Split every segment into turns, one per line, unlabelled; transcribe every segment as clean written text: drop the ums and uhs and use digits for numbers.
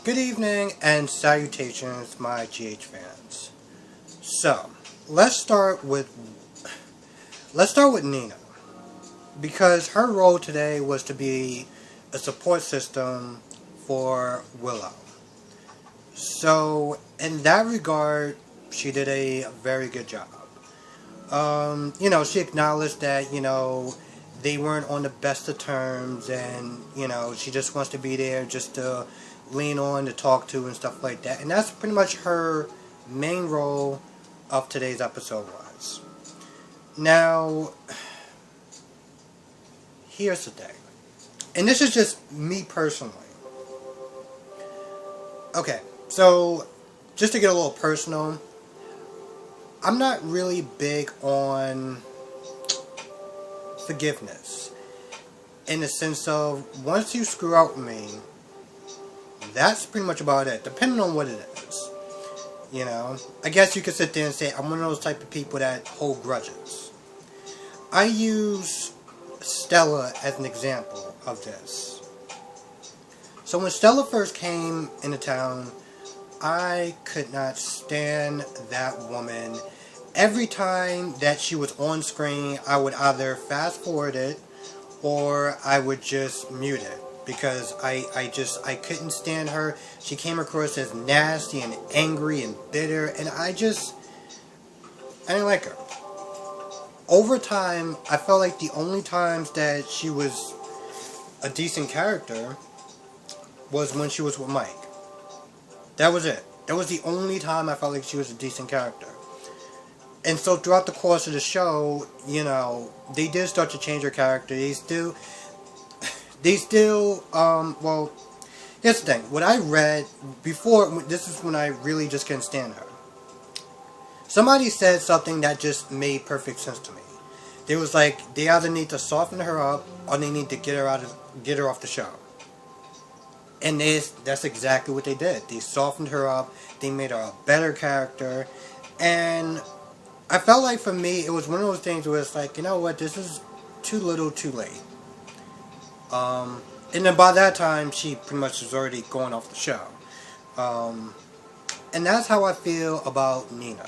Good evening and salutations, my GH fans. So, let's start with Nina, because her role today was to be a support system for Willow. So, in that regard, she did a very good job. She acknowledged that, they weren't on the best of terms, and, she just wants to be there just to lean on, to talk to, and stuff like that. And that's pretty much her main role of today's episode was. Now, here's the thing. And this is just me personally. Okay, so, just to get a little personal, I'm not really big on forgiveness. In the sense of, once you screw out with me, that's pretty much about it, depending on what it is. I guess you could sit there and say, I'm one of those type of people that hold grudges. I use Stella as an example of this. So when Stella first came into town, I could not stand that woman. Every time that she was on screen, I would either fast forward it or I would just mute it, because I couldn't stand her. She came across as nasty and angry and bitter, and I didn't like her. Over time, I felt like the only times that she was a decent character was when she was with Mike. That was it. That was the only time I felt like she was a decent character. And so throughout the course of the show, they did start to change her character. They still, here's the thing. What I read before, this is when I really just couldn't stand her. Somebody said something that just made perfect sense to me. They was like, they either need to soften her up, or they need to get her off the show. And that's exactly what they did. They softened her up. They made her a better character. And I felt like, for me, it was one of those things where it's like, you know what, this is too little, too late. And then by that time, she pretty much was already going off the show. And that's how I feel about Nina.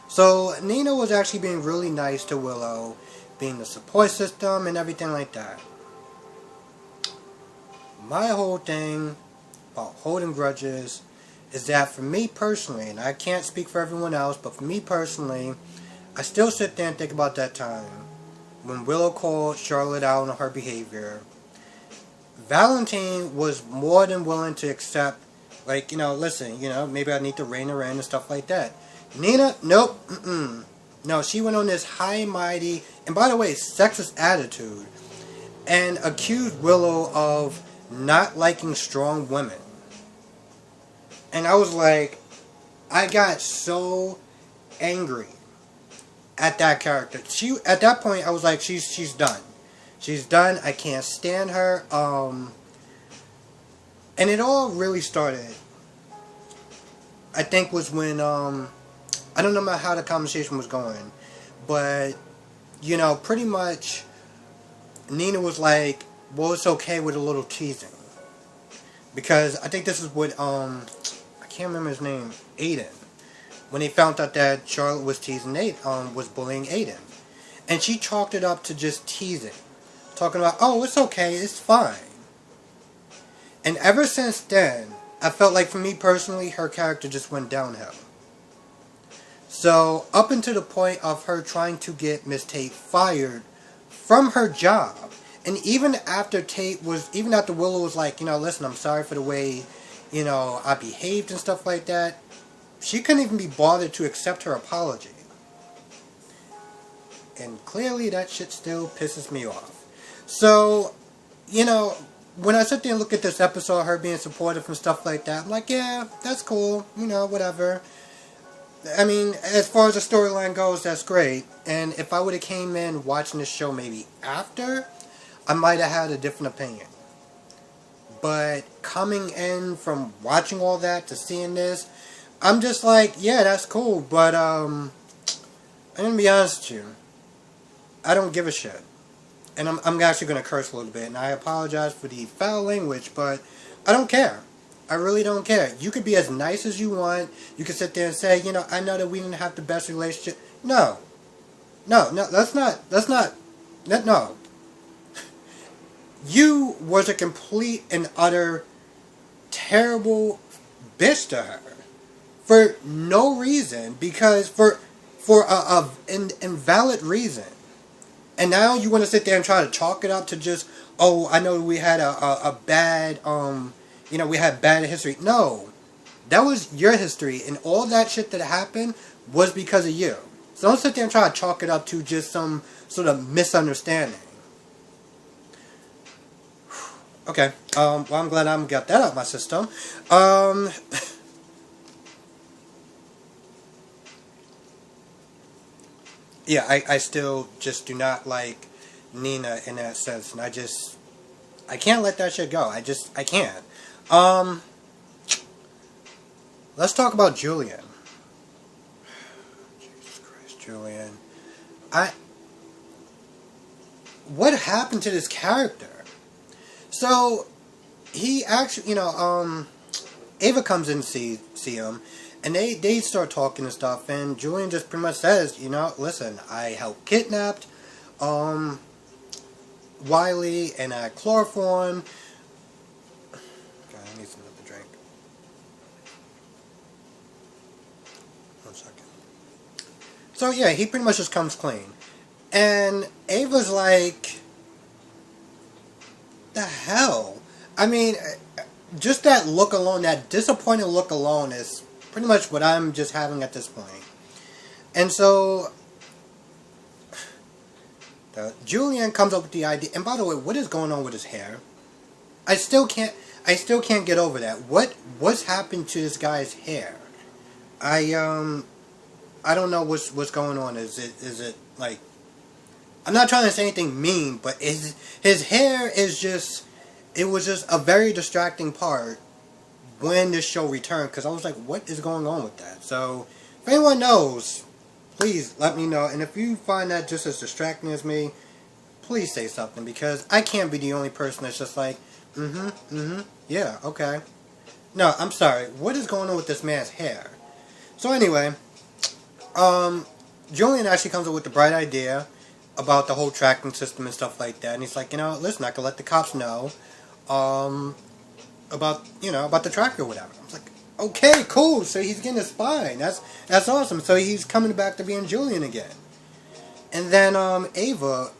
So, Nina was actually being really nice to Willow, being the support system and everything like that. My whole thing about holding grudges is that, for me personally, and I can't speak for everyone else, but for me personally, I still sit there and think about that time when Willow called Charlotte out on her behavior. Valentine was more than willing to accept, listen, maybe I need to rein her in and stuff like that. Nina, nope, No, she went on this high and mighty, and by the way, sexist attitude, and accused Willow of not liking strong women. And I was like, I got so angry at that character. At that point, I was like, she's done. She's done. I can't stand her. And it all really started, I think, was when, I don't know how the conversation was going, but, pretty much, Nina was like, well, it's okay with a little teasing. Because I think this is what, I can't remember his name, Aiden. When they found out that Charlotte was teasing was bullying Aiden. And she chalked it up to just teasing. Talking about, oh, it's okay, it's fine. And ever since then, I felt like, for me personally, her character just went downhill. So, up until the point of her trying to get Miss Tate fired from her job. And even after Willow was like, listen, I'm sorry for the way, I behaved and stuff like that, she couldn't even be bothered to accept her apology. And clearly that shit still pisses me off. So, when I sit there and look at this episode, her being supportive and stuff like that, I'm like, yeah, that's cool, whatever. I mean, as far as the storyline goes, that's great. And if I would have came in watching this show maybe after, I might have had a different opinion. But coming in from watching all that to seeing this, I'm just like, yeah, that's cool. But, I'm going to be honest with you. I don't give a shit. And I'm actually going to curse a little bit. And I apologize for the foul language, but I don't care. I really don't care. You could be as nice as you want. You could sit there and say, I know that we didn't have the best relationship. No. No, no. You was a complete and utter terrible bitch to her. For no reason. Because for an invalid reason. And now you want to sit there and try to chalk it up to just, oh, I know we had a bad, we had bad history. No. That was your history. And all that shit that happened was because of you. So don't sit there and try to chalk it up to just some sort of misunderstanding. Okay. Well, I'm glad I got that out of my system. Yeah, I still just do not like Nina in that sense. And I can't let that shit go. I can't. Let's talk about Julian. Jesus Christ, Julian. What happened to this character? So, he actually, Ava comes in to see him, and they start talking and stuff, and Julian just pretty much says, listen, I helped kidnapped, Wiley, and I chloroformed. God, I need some other drink. 1 second. So, yeah, he pretty much just comes clean. And Ava's like, the hell? I mean, just that look alone, that disappointed look alone is pretty much what I'm just having at this point. And so, Julian comes up with the idea, and by the way, what is going on with his hair? I still can't get over that. What's happened to this guy's hair? I don't know what's going on. Is it like, I'm not trying to say anything mean, but his hair is just, it was just a very distracting part when this show returned, because I was like, what is going on with that? So, if anyone knows, please let me know, and if you find that just as distracting as me, please say something, because I can't be the only person that's just like, yeah, okay. No, I'm sorry, what is going on with this man's hair? So anyway, Julian actually comes up with the bright idea about the whole tracking system and stuff like that, and he's like, listen, I can let the cops know, about the tracker or whatever. I was like, okay, cool, so he's getting a spine, that's awesome, so he's coming back to being Julian again. And then, Ava,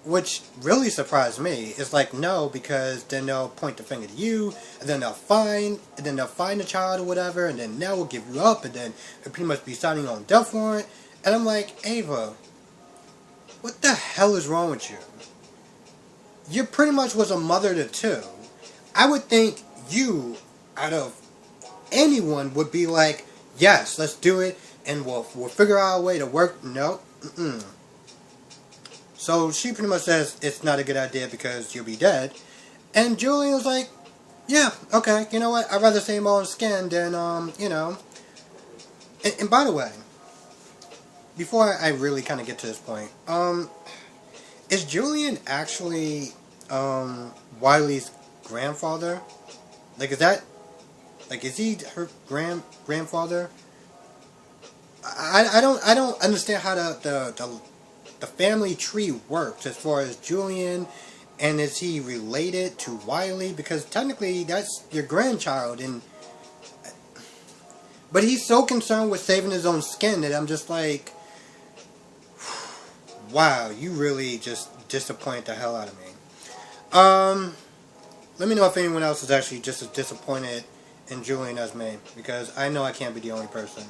which really surprised me, is like, no, because then they'll point the finger to you, and then they'll find the child or whatever, and then now we'll give you up, and then they'll pretty much be signing on death warrant. And I'm like, Ava, what the hell is wrong with you? You pretty much was a mother to two. I would think you, out of anyone, would be like, yes, let's do it, and we'll figure out a way to work. No, So she pretty much says it's not a good idea because you'll be dead. And Julian was like, yeah, okay, you know what? I'd rather save my own skin than, And by the way, before I really kind of get to this point, is Julian actually Wiley's grandfather? Like, is he her grandfather? I don't understand how the family tree works as far as Julian, and is he related to Wiley? Because technically that's your grandchild, but he's so concerned with saving his own skin that I'm just like, wow, you really just disappointed the hell out of me. Let me know if anyone else is actually just as disappointed in Julian as me, because I know I can't be the only person.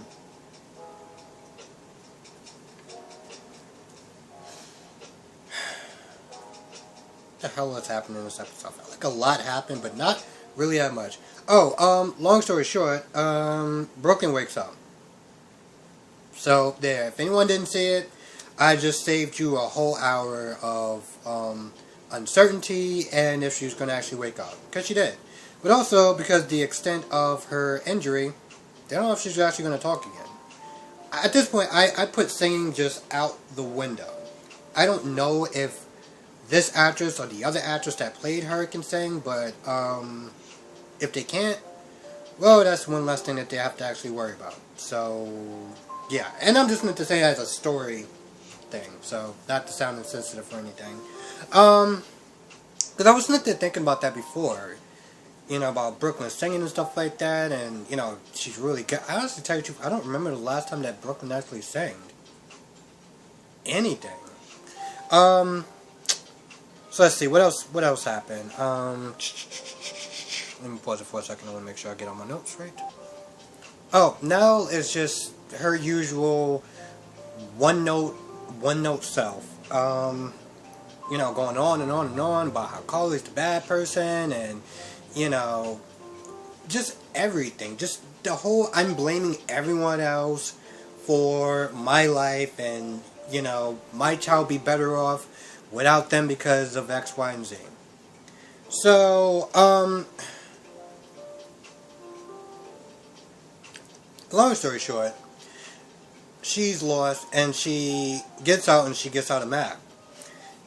What the hell is happening in this episode? I felt like a lot happened, but not really that much. Oh, long story short, Brooklyn wakes up. So, there. If anyone didn't see it, I just saved you a whole hour of uncertainty and if she was going to actually wake up. Because she did. But also because the extent of her injury, they don't know if she's actually going to talk again. At this point, I put singing just out the window. I don't know if this actress or the other actress that played her can sing, but if they can't, well, that's one less thing that they have to actually worry about. So, yeah. And I'm just meant to say it as a story thing, so not to sound insensitive or anything. Because I was thinking about that before, about Brooklyn singing and stuff like that, and, she's really good. I honestly tell you the truth, I don't remember the last time that Brooklyn actually sang anything. So let's see, what else happened? Let me pause it for a second, I want to make sure I get all my notes right. Oh, Nell is just her usual one note self. Going on and on and on about how Carly's the bad person, and, just everything. Just the whole, I'm blaming everyone else for my life, and, my child be better off without them because of X, Y, and Z. So, long story short, she's lost, and she gets out a map.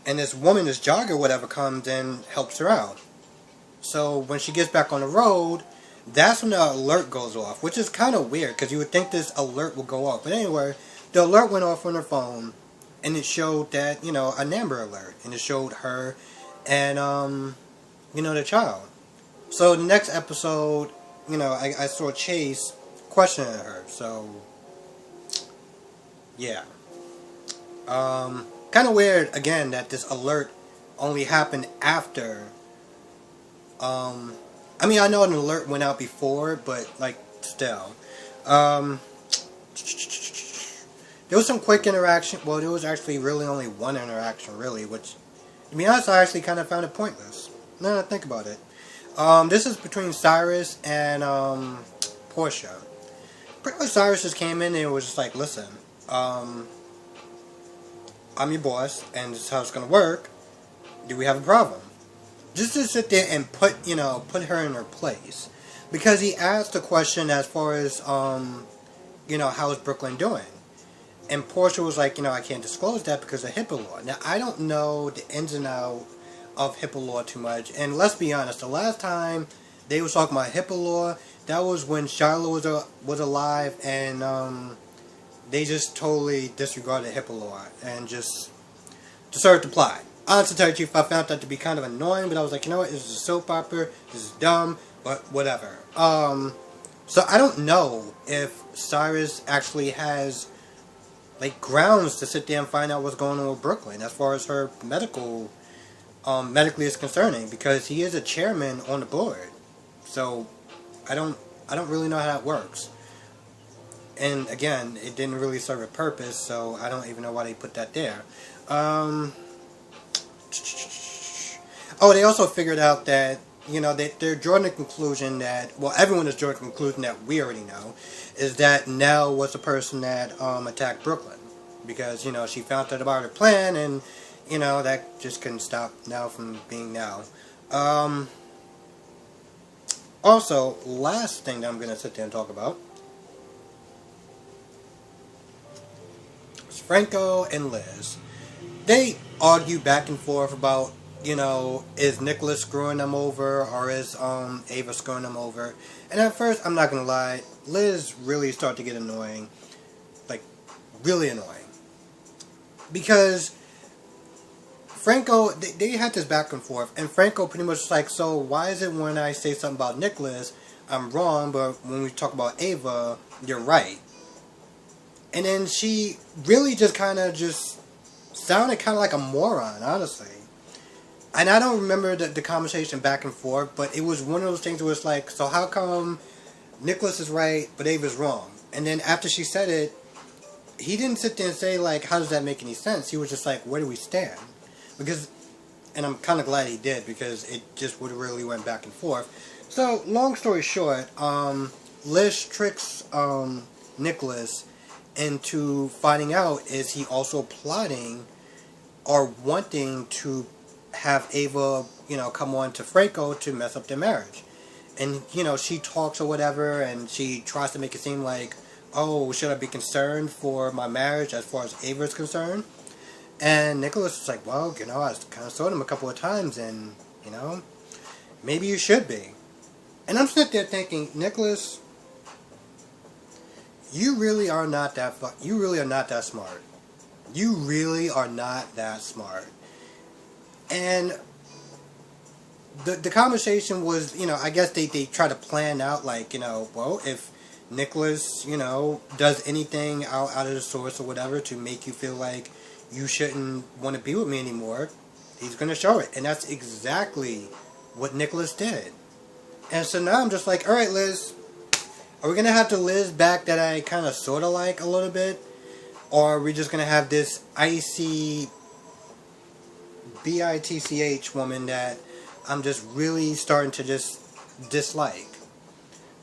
And this woman, this jogger, whatever, comes and helps her out. So when she gets back on the road, that's when the alert goes off, which is kind of weird, because you would think this alert would go off. But anyway, the alert went off on her phone, and it showed that, an Amber Alert, and it showed her and, the child. So the next episode, I saw Chase questioning her, so, yeah. Kind of weird, again, that this alert only happened after, I know an alert went out before, but, still. There was some quick interaction. Well, there was actually really only one interaction, really, which, to be honest, I actually kind of found it pointless. Now that I think about it. This is between Cyrus and, Portia. Pretty much Cyrus just came in and was just like, listen, I'm your boss, and this is how it's going to work. Do we have a problem? Just to sit there and put her in her place. Because he asked a question as far as, how is Brooklyn doing? And Portia was like, I can't disclose that because of HIPAA law. Now, I don't know the ins and outs of HIPAA law too much. And let's be honest, the last time they was talking about HIPAA law, that was when Shiloh was alive, and, they just totally disregarded HIPAA law and just deserved to apply. Honestly, to tell you the truth, I found that to be kind of annoying, but I was like, you know what, this is a soap opera, this is dumb, but whatever. So I don't know if Cyrus actually has, grounds to sit there and find out what's going on with Brooklyn as far as her medically is concerning, because he is a chairman on the board. So I don't really know how that works. And again, it didn't really serve a purpose, so I don't even know why they put that there. Oh, they also figured out that, they're drawing the conclusion that, well, everyone is drawing the conclusion that we already know, is that Nell was the person that attacked Brooklyn. Because, she found out about her plan, and, that just couldn't stop Nell from being Nell. Also, last thing that I'm going to sit there and talk about, Franco and Liz. They argue back and forth about, is Nicholas screwing them over, or is Ava screwing them over? And at first, I'm not gonna lie, Liz really started to get annoying. Really annoying. Because Franco, they had this back and forth, and Franco pretty much was like, so why is it when I say something about Nicholas, I'm wrong, but when we talk about Ava, you're right? And then she really just kind of sounded kind of like a moron, honestly. And I don't remember the conversation back and forth, but it was one of those things where it's like, so how come Nicholas is right, but Ava's wrong? And then after she said it, he didn't sit there and say, how does that make any sense? He was just like, where do we stand? Because, and I'm kind of glad he did, because it just would have really went back and forth. So, long story short, Liz tricks Nicholas into finding out is he also plotting or wanting to have Ava, come on to Franco to mess up their marriage. And, she talks or whatever, and she tries to make it seem like, oh, should I be concerned for my marriage as far as Ava is concerned? And Nicholas was like, well, I kind of told him a couple of times, and, maybe you should be. And I'm sitting there thinking, Nicholas, you really are not that you really are not that smart. You really are not that smart. And the conversation was, I guess they try to plan out, like, well, if Nicholas, does anything out of the source or whatever to make you feel like you shouldn't want to be with me anymore, he's going to show it. And that's exactly what Nicholas did. And so now I'm just like, alright, Liz, are we going to have the Liz back that I kind of sort of like a little bit? Or are we just going to have this icy bitch woman that I'm just really starting to just dislike?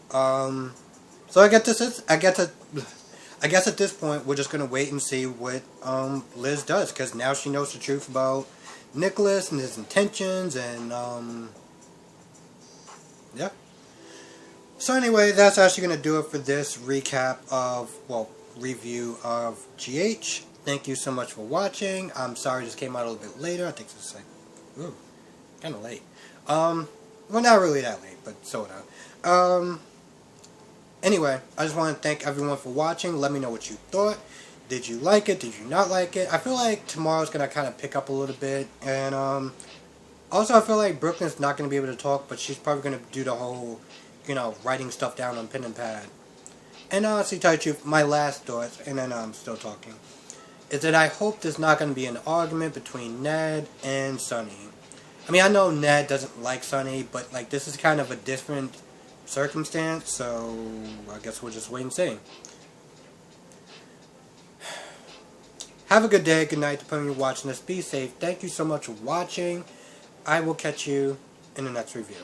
So I guess at this point we're just gonna wait and see what Liz does, because now she knows the truth about Nicholas and his intentions, and yeah. So anyway, that's actually gonna do it for this recap of, well, review of GH. Thank you so much for watching. I'm sorry this came out a little bit later. I think it's like, ooh, kind of late. Well, not really that late, but sort of. Anyway, I just want to thank everyone for watching. Let me know what you thought. Did you like it? Did you not like it? I feel like tomorrow's going to kind of pick up a little bit. And also I feel like Brooklyn's not going to be able to talk, but she's probably going to do the whole, writing stuff down on pen and pad. And honestly, tell you the truth, my last thoughts, and then I'm still talking, is that I hope there's not going to be an argument between Ned and Sonny. I mean, I know Ned doesn't like Sonny, but like this is kind of a different circumstance, so I guess we'll just wait and see. Have a good day, good night, depending on you're watching this. Be safe. Thank you so much for watching. I will catch you in the next review.